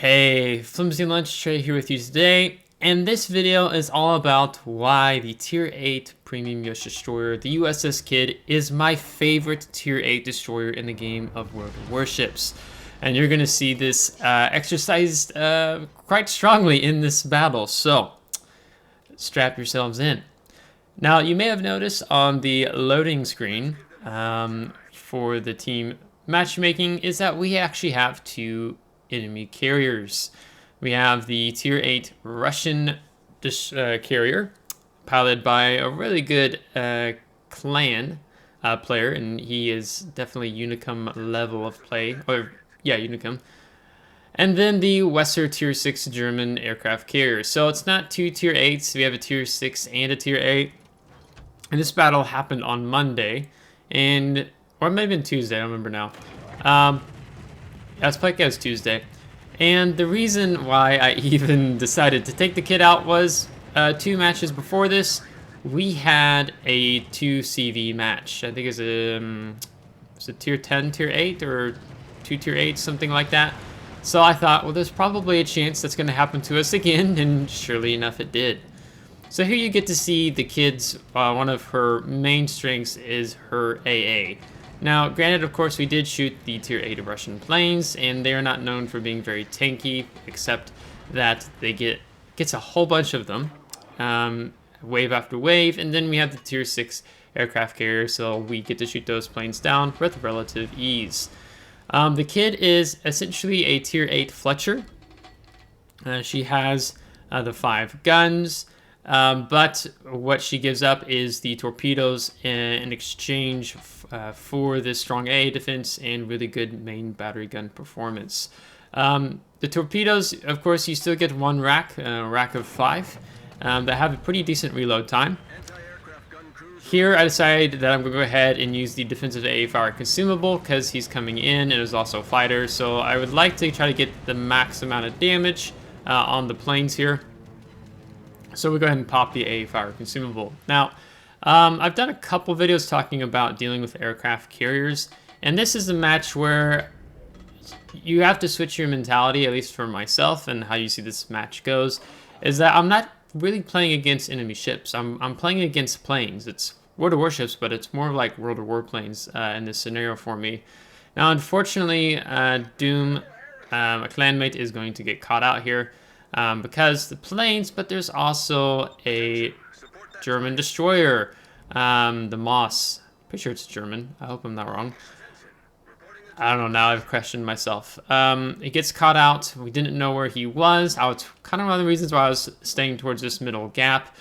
Hey, FlimsyLunchTray here with you today, and this video is all about why the Tier 8 Premium US Destroyer, the USS Kidd, is my favorite Tier 8 destroyer in the game of World of Warships. And you're going to see this exercised quite strongly in this battle, so strap yourselves in. Now, you may have noticed on the loading screen for the team matchmaking is that we actually have two enemy carriers. We have the Tier 8 Russian carrier, piloted by a really good clan player, and he is definitely Unicum level of play, or yeah, Unicum. And then the Wesser Tier 6 German aircraft carrier. So it's not two Tier 8s, we have a Tier 6 and a Tier 8. And this battle happened on Monday, or it might have been Tuesday, I don't remember now. Let's play it as Tuesday. And the reason why I even decided to take the Kidd out was 2 matches before this, we had a 2 CV match. I think it was a Tier 10, Tier 8, or 2 Tier 8, something like that. So I thought, well, there's probably a chance that's going to happen to us again, and surely enough it did. So here you get to see the Kidd's, one of her main strengths is her AA. Now, granted, of course, we did shoot the Tier 8 Russian planes, and they are not known for being very tanky, except that they gets a whole bunch of them, wave after wave, and then we have the Tier 6 aircraft carrier, so we get to shoot those planes down with relative ease. The Kidd is essentially a Tier 8 Fletcher. She has the 5 guns, but what she gives up is the torpedoes in exchange for this strong AA defense and really good main battery gun performance. The torpedoes, of course, you still get one rack, a rack of 5, that have a pretty decent reload time. Here I decided that I'm going to go ahead and use the defensive AA fire consumable because he's coming in and is also a fighter, so I would like to try to get the max amount of damage on the planes here. So we'll go ahead and pop the AA fire consumable. Now, I've done a couple videos talking about dealing with aircraft carriers, and this is a match where you have to switch your mentality, at least for myself, and how you see this match goes, is that I'm not really playing against enemy ships. I'm playing against planes. It's World of Warships, but it's more like World of Warplanes in this scenario for me. Now, unfortunately, Doom, a clanmate, is going to get caught out here because the planes, but there's also a German destroyer, the Moss. Pretty sure it's German. I hope I'm not wrong. I don't know, now I've questioned myself. It gets caught out. We didn't know where he was. It's kind of one of the reasons why I was staying towards this middle gap.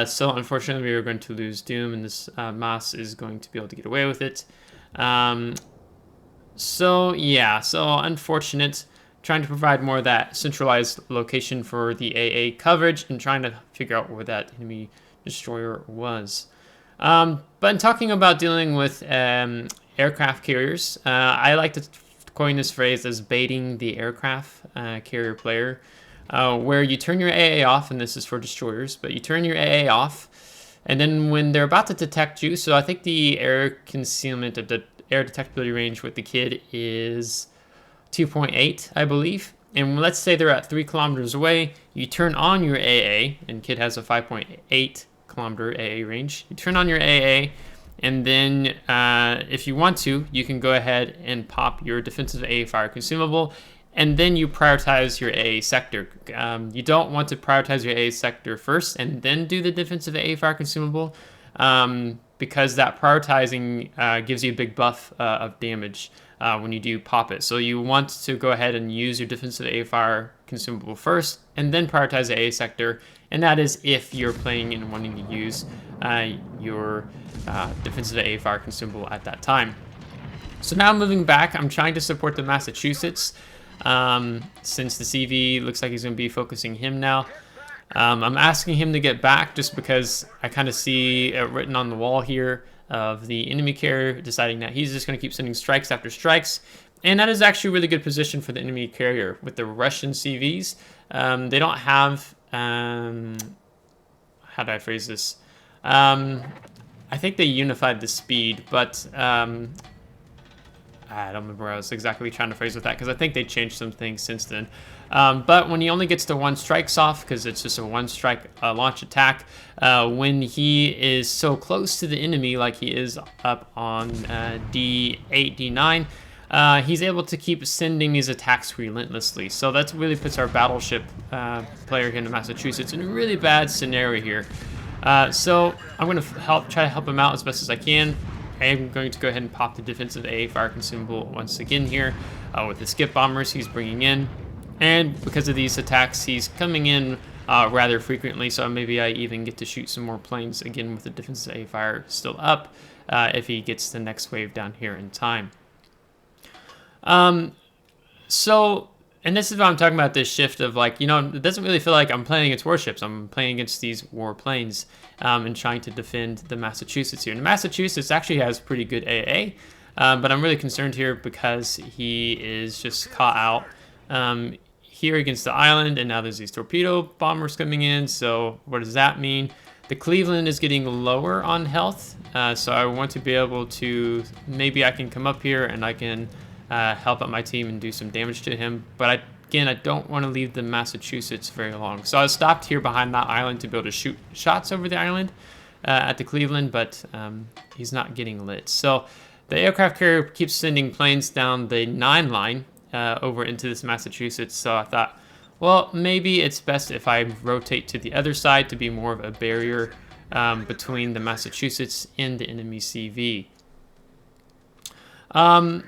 So unfortunately we were going to lose Doom, and this Moss is going to be able to get away with it. So yeah, so unfortunate. Trying to provide more of that centralized location for the AA coverage and trying to figure out where that enemy destroyer was. But in talking about dealing with aircraft carriers, I like to coin this phrase as baiting the aircraft carrier player, where you turn your AA off, and this is for destroyers, but you turn your AA off, and then when they're about to detect you, so I think the air concealment of the air detectability range with the Kidd is 2.8, I believe. And let's say they're at 3 kilometers away, you turn on your AA, and Kidd has a 5.8 kilometer AA range. You turn on your AA, and then if you want to, you can go ahead and pop your defensive AA fire consumable, and then you prioritize your AA sector. You don't want to prioritize your AA sector first and then do the defensive AA fire consumable, because that prioritizing gives you a big buff of damage when you do pop it. So you want to go ahead and use your defensive AA fire consumable first, and then prioritize the AA sector, and that is if you're playing and wanting to use your defensive AA fire consumable at that time. So now moving back, I'm trying to support the Massachusetts, since the CV looks like he's going to be focusing him now. I'm asking him to get back just because I kind of see it written on the wall here of the enemy carrier deciding that he's just going to keep sending strikes after strikes. And that is actually a really good position for the enemy carrier. With the Russian CVs, they don't have, how do I phrase this? I think they unified the speed, but I don't remember where I was exactly trying to phrase with that, because I think they changed some things since then. But when he only gets the 1 strikes off, because it's just a 1 strike launch attack, when he is so close to the enemy, like he is up on D8, D9, he's able to keep sending these attacks relentlessly. So that really puts our battleship player here in Massachusetts in a really bad scenario here. So I'm going to try to help him out as best as I can. I'm going to go ahead and pop the defensive A fire consumable once again here with the skip bombers he's bringing in. And because of these attacks, he's coming in rather frequently, so maybe I even get to shoot some more planes again with the defensive A fire still up if he gets the next wave down here in time. And this is what I'm talking about, this shift of like, you know, it doesn't really feel like I'm playing against warships. I'm playing against these warplanes and trying to defend the Massachusetts here. And Massachusetts actually has pretty good AA, but I'm really concerned here because he is just caught out here against the island, and now there's these torpedo bombers coming in. So what does that mean? The Cleveland is getting lower on health, so I want to be able to, maybe I can come up here and I can help out my team and do some damage to him. But again, I don't want to leave the Massachusetts very long. So I stopped here behind that island to be able to shoot shots over the island at the Cleveland, but he's not getting lit. So the aircraft carrier keeps sending planes down the 9 line over into this Massachusetts. So I thought, well, maybe it's best if I rotate to the other side to be more of a barrier between the Massachusetts and the enemy CV. And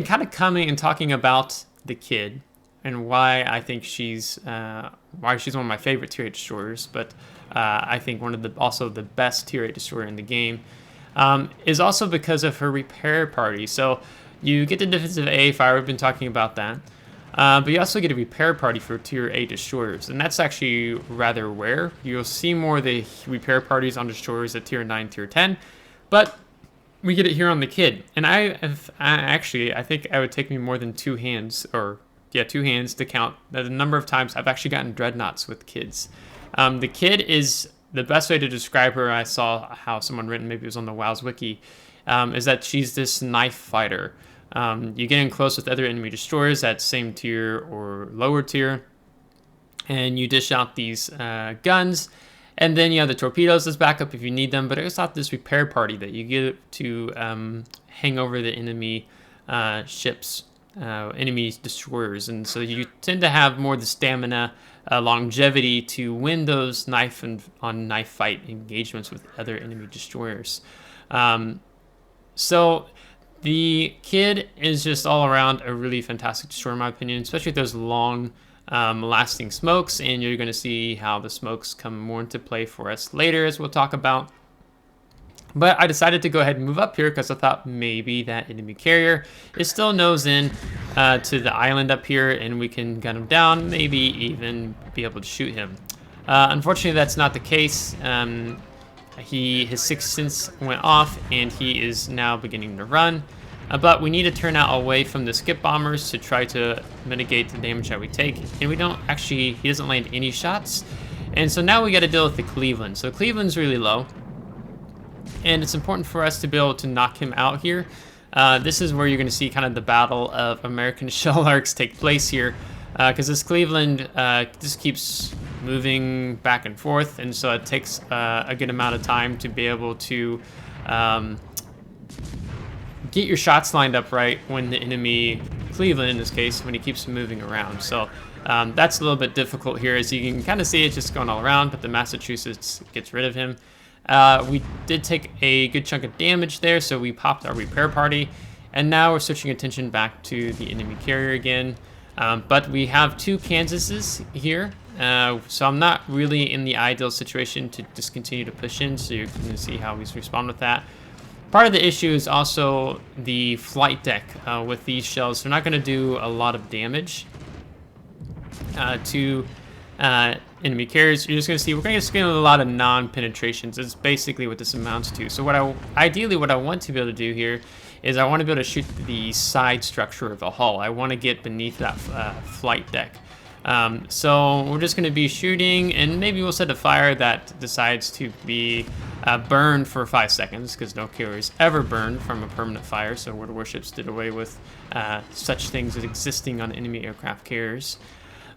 kind of coming and talking about the Kidd and why I think she's one of my favorite Tier 8 destroyers, but I think also the best Tier 8 destroyer in the game, is also because of her repair party. So you get the defensive A fire, we've been talking about that, but you also get a repair party for Tier 8 destroyers, and that's actually rather rare. You'll see more of the repair parties on destroyers at Tier 9, Tier 10, but we get it here on the Kidd. And I think it would take me more than 2 hands, two hands to count the number of times I've actually gotten dreadnoughts with Kidds. The Kidd is the best way to describe her. I saw how someone written, maybe it was on the WoW's wiki, is that she's this knife fighter. You get in close with other enemy destroyers at same tier or lower tier, and you dish out these guns. And then you have the torpedoes as backup if you need them, but it's not this repair party that you get to hang over the enemy ships, enemy destroyers. And so you tend to have more the stamina, longevity to win those knife fight engagements with other enemy destroyers. So the Kidd is just all around a really fantastic destroyer in my opinion, especially with those long lasting smokes, and you're going to see how the smokes come more into play for us later, as we'll talk about. But I decided to go ahead and move up here because I thought maybe that enemy carrier is still nose in to the island up here, and we can gun him down, maybe even be able to shoot him. Unfortunately, that's not the case. His sixth sense went off, and he is now beginning to run. But we need to turn out away from the skip bombers to try to mitigate the damage that we take. And he doesn't land any shots. And so now we got to deal with the Cleveland. So Cleveland's really low. And it's important for us to be able to knock him out here. This is where you're going to see kind of the battle of American shell arcs take place here. Because this Cleveland just keeps moving back and forth. And so it takes a good amount of time to be able to get your shots lined up right when the enemy, Cleveland in this case, when he keeps moving around. So that's a little bit difficult here, as you can kind of see it's just going all around, but the Massachusetts gets rid of him. We did take a good chunk of damage there, so we popped our repair party, and now we're switching attention back to the enemy carrier again. But we have 2 Kansases here, so I'm not really in the ideal situation to just continue to push in, so you're going to see how we respond with that. Part of the issue is also the flight deck with these shells. They're not going to do a lot of damage to enemy carriers. You're just going to see we're going to get a lot of non-penetrations. That's basically what this amounts to. So ideally what I want to be able to do here is I want to be able to shoot the side structure of the hull. I want to get beneath that flight deck. So we're just going to be shooting, and maybe we'll set a fire that decides to be burned for 5 seconds, because no carriers ever burn from a permanent fire, so World of Warships did away with such things as existing on enemy aircraft carriers.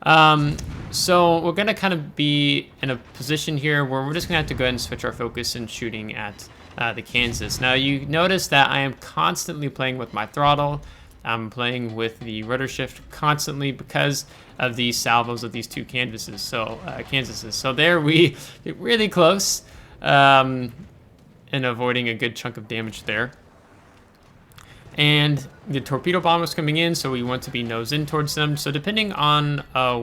So we're going to kind of be in a position here where we're just going to have to go ahead and switch our focus and shooting at the Kansas. Now you notice that I am constantly playing with my throttle. I'm playing with the rudder shift constantly because of these salvos of these two Kansases. So there we get really close in avoiding a good chunk of damage there. And the torpedo bombers coming in, so we want to be nose in towards them. So depending on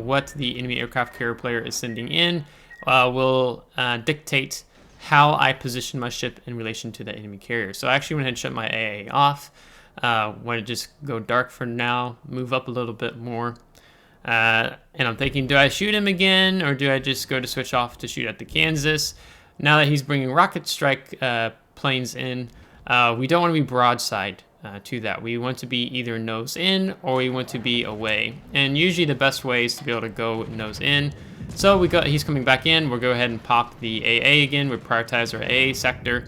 what the enemy aircraft carrier player is sending in, will dictate how I position my ship in relation to the enemy carrier. So I actually went ahead and shut my AA off. Want to just go dark for now, move up a little bit more. And I'm thinking, do I shoot him again, or do I just go to switch off to shoot at the Kansas? Now that he's bringing rocket strike planes in, we don't want to be broadside to that. We want to be either nose in, or we want to be away. And usually the best way is to be able to go nose in. So he's coming back in. We'll go ahead and pop the AA again. We prioritize our AA sector.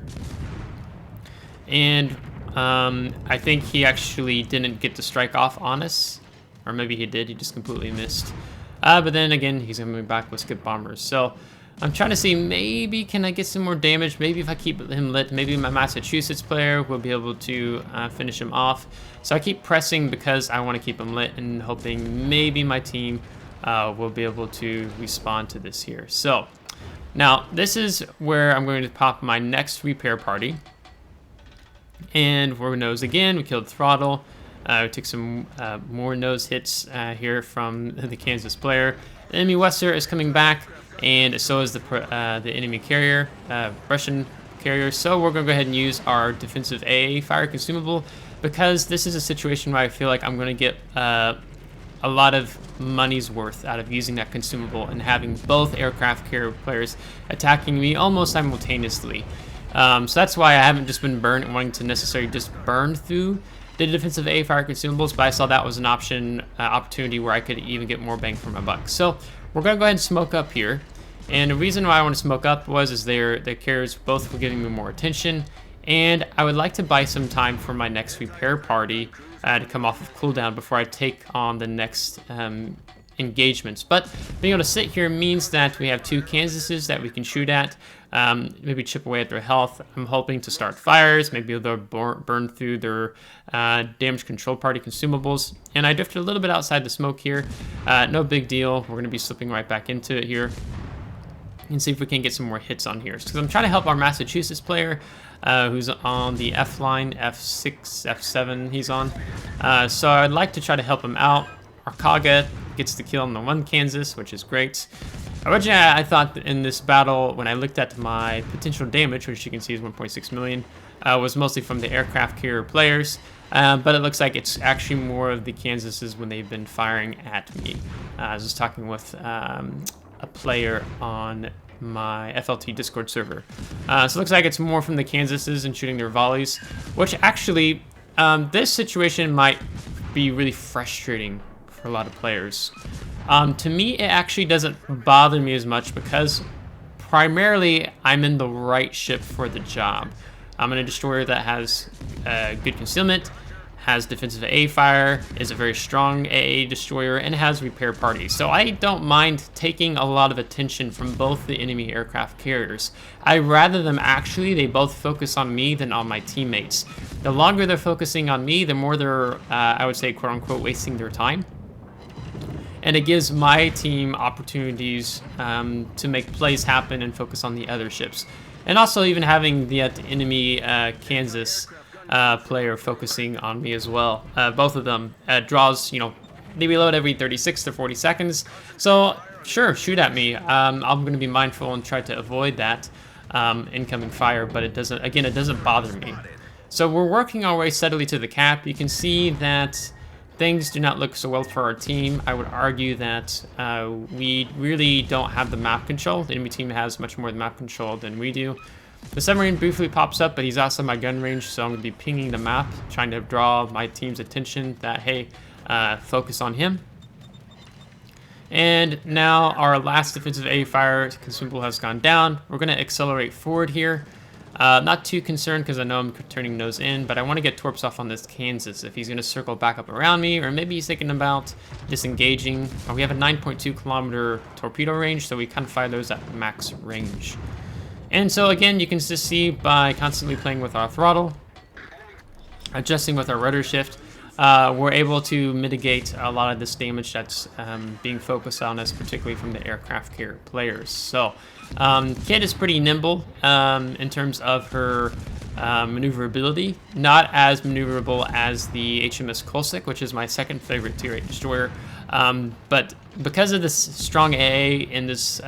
And I think he actually didn't get to strike off on us. Or maybe he did, he just completely missed. But then again, he's coming back with skip bombers. So I'm trying to see, maybe can I get some more damage? Maybe if I keep him lit, maybe my Massachusetts player will be able to finish him off. So I keep pressing because I want to keep him lit and hoping maybe my team will be able to respond to this here. So now this is where I'm going to pop my next repair party. And we're nose again, we killed throttle. We took some more nose hits here from the Kansas player. The enemy Wester is coming back, and so is the enemy carrier, Russian carrier. So we're going to go ahead and use our defensive AA fire consumable, because this is a situation where I feel like I'm going to get a lot of money's worth out of using that consumable and having both aircraft carrier players attacking me almost simultaneously. So that's why I haven't just been wanting to necessarily just burn through the defensive A fire consumables, but I saw that was an opportunity where I could even get more bang for my buck. So we're gonna go ahead and smoke up here. And the reason why I want to smoke up is their carriers both were giving me more attention, and I would like to buy some time for my next repair party to come off of cooldown before I take on the next engagements. But being able to sit here means that we have two Kansases that we can shoot at, maybe chip away at their health. I'm hoping to start fires, maybe they'll burn through their damage control party consumables. And I drifted a little bit outside the smoke here. No big deal. We're going to be slipping right back into it here and see if we can get some more hits on here. Because I'm trying to help our Massachusetts player, who's on the F line, F6, F7 he's on. So I'd like to try to help him out. Our Kaga gets the kill on the one Kansas, which is great. Originally, I thought that in this battle, when I looked at my potential damage, which you can see is 1.6 million, was mostly from the aircraft carrier players. But it looks like it's actually more of the Kansases when they've been firing at me. I was just talking with a player on my FLT Discord server. So it looks like it's more from the Kansases and shooting their volleys, which actually, this situation might be really frustrating for a lot of players. To me, it actually doesn't bother me as much because primarily I'm in the right ship for the job. I'm in a destroyer that has good concealment, has defensive AA fire, is a very strong AA destroyer, and has repair parties. So I don't mind taking a lot of attention from both the enemy aircraft carriers. I rather them they both focus on me than on my teammates. The longer they're focusing on me, the more they're, I would say, quote unquote, wasting their time. And it gives my team opportunities to make plays happen and focus on the other ships. And also even having the enemy Kansas player focusing on me as well. Both of them draws, they reload every 36 to 40 seconds. So sure, shoot at me. I'm going to be mindful and try to avoid that incoming fire, but it doesn't bother me. So we're working our way steadily to the cap. You can see that things do not look so well for our team. I would argue that we really don't have the map control. The enemy team has much more map control than we do. The submarine briefly pops up, but he's outside my gun range, so I'm going to be pinging the map, trying to draw my team's attention that, hey, focus on him. And now our last defensive A fire consumable has gone down. We're going to accelerate forward here. Not too concerned because I know I'm turning nose in, but I want to get Torps off on this Kansas if he's going to circle back up around me, or maybe he's thinking about disengaging. We have a 9.2 kilometer torpedo range, so we can fire those at max range. And so again, you can just see by constantly playing with our throttle, adjusting with our rudder shift, we're able to mitigate a lot of this damage that's being focused on us, particularly from the aircraft carrier players. So Kidd is pretty nimble in terms of her maneuverability, not as maneuverable as the HMS Kolsik, which is my second favorite Tier 8 destroyer. But because of this strong AA and this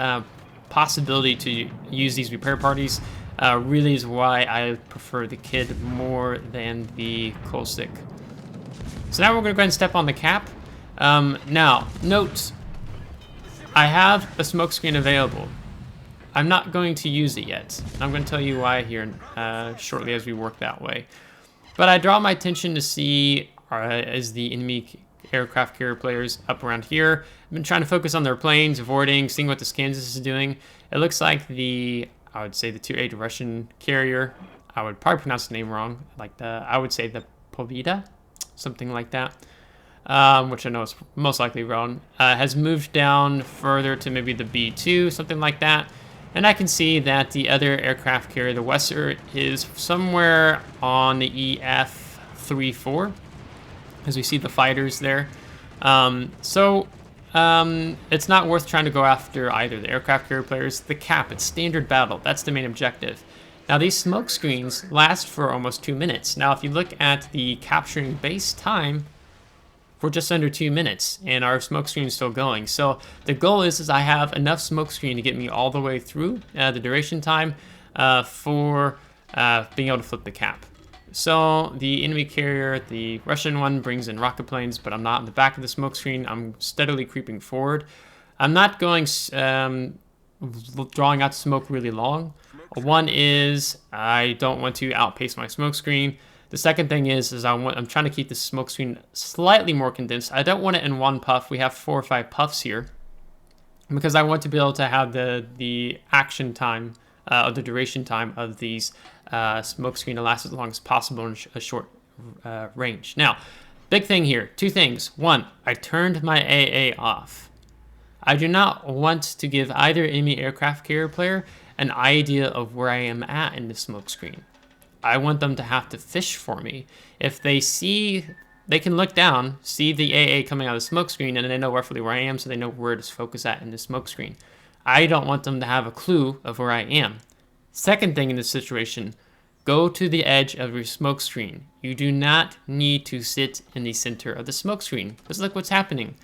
possibility to use these repair parties, really is why I prefer the Kidd more than the Kolsik. So now we're going to go ahead and step on the cap. Now, note, I have a smokescreen available. I'm not going to use it yet. I'm going to tell you why here shortly as we work that way. But I draw my attention to see is the enemy aircraft carrier players up around here. I've been trying to focus on their planes, avoiding, seeing what this Kansas is doing. It looks like I would say the Tier 8 Russian carrier. I would probably pronounce the name wrong. I would say the Poveda, something like that, which I know is most likely wrong, has moved down further to maybe the B2, something like that. And I can see that the other aircraft carrier, the Wesser, is somewhere on the EF-34, as we see the fighters there. It's not worth trying to go after either the aircraft carrier players. The cap, it's standard battle. That's the main objective. Now, these smoke screens last for almost 2 minutes. Now, if you look at the capturing base time, we're just under 2 minutes, and our smoke screen is still going. So the goal is I have enough smoke screen to get me all the way through the duration time for being able to flip the cap. So the enemy carrier, the Russian one, brings in rocket planes, but I'm not in the back of the smoke screen. I'm steadily creeping forward. I'm not going drawing out smoke really long. One is I don't want to outpace my smoke screen. The second thing is I'm trying to keep the smoke screen slightly more condensed. I don't want it in one puff. We have 4 or 5 puffs here because I want to be able to have the action time, the duration time of these smoke screen to last as long as possible in a short range. Now, big thing here, 2 things. One, I turned my AA off. I do not want to give either enemy aircraft carrier player an idea of where I am at in the smoke screen. I want them to have to fish for me. If they see, they can look down, see the AA coming out of the smoke screen, and they know roughly where I am, so they know where to focus at in the smoke screen. I don't want them to have a clue of where I am. Second thing in this situation, go to the edge of your smoke screen. You do not need to sit in the center of the smoke screen. Because look what's happening.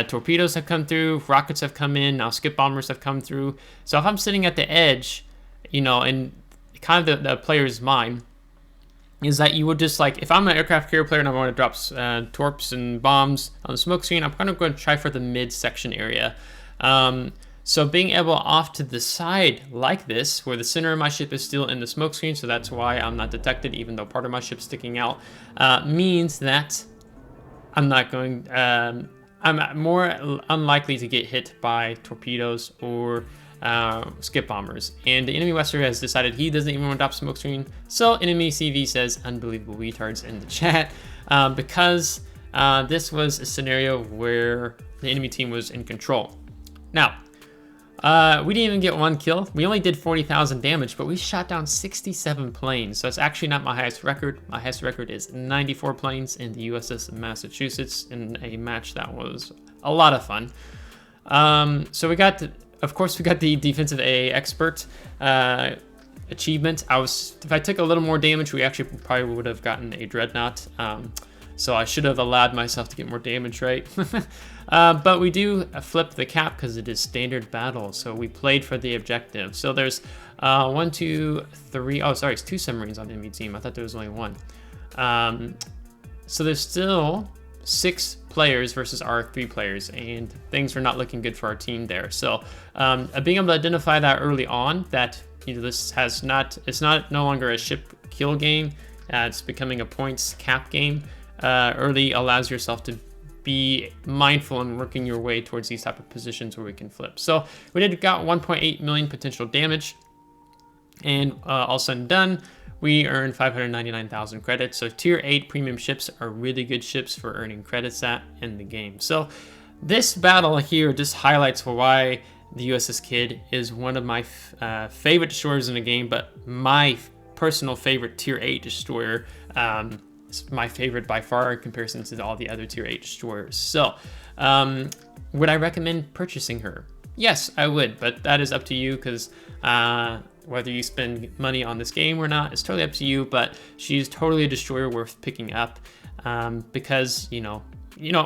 Torpedoes have come through, rockets have come in, now skip bombers have come through. So if I'm sitting at the edge, you know, and kind of the player's mind is that you would just if I'm an aircraft carrier player and I want to drop torps and bombs on the smoke screen, I'm kind of going to try for the mid-section area. So being able off to the side like this, where the center of my ship is still in the smoke screen, so that's why I'm not detected even though part of my ship's sticking out, means that I'm not going, I'm more unlikely to get hit by torpedoes or skip bombers. And the enemy Wester has decided he doesn't even want to drop smoke screen. So enemy CV says unbelievable retards in the chat because this was a scenario where the enemy team was in control. Now, we didn't even get 1 kill. We only did 40,000 damage, but we shot down 67 planes. So it's actually not my highest record. My highest record is 94 planes in the USS Massachusetts in a match that was a lot of fun. So we got, of course, we got the defensive AA expert achievement. If I took a little more damage, we actually probably would have gotten a dreadnought. So I should have allowed myself to get more damage, right? But we do flip the cap because it is standard battle. So we played for the objective. So there's 1, 2, 3. Oh, sorry, it's 2 submarines on the enemy team. I thought there was only 1. So there's still 6 players versus our 3 players, and things are not looking good for our team there. So being able to identify that early on, that this has not, it's not no longer a ship kill game. It's becoming a points cap game. Early allows yourself to be mindful in working your way towards these type of positions where we can flip. So we got 1.8 million potential damage, and all said and done, we earned 599,000 credits. So tier 8 premium ships are really good ships for earning credits at in the game. So this battle here just highlights why the USS Kidd is one of my favorite destroyers in the game, but my personal favorite tier 8 destroyer. It's my favorite by far in comparison to all the other tier 8 destroyers. So would I recommend purchasing her? Yes, I would, but that is up to you, because whether you spend money on this game or not, it's totally up to you. But she's totally a destroyer worth picking up, because you know,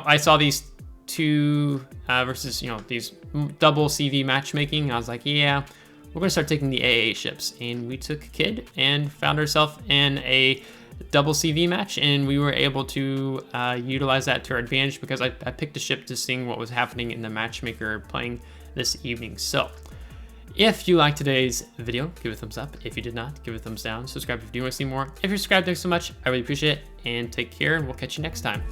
I saw these two versus these double CV matchmaking. I was like, yeah, we're gonna start taking the AA ships, and we took Kidd and found ourselves in a double CV match, and we were able to utilize that to our advantage, because I picked a ship just seeing what was happening in the matchmaker playing this evening. So if you liked today's video, give it a thumbs up. If you did not, give it a thumbs down. Subscribe if you do want to see more. If you're subscribed, thanks so much. I really appreciate it, and take care, and we'll catch you next time.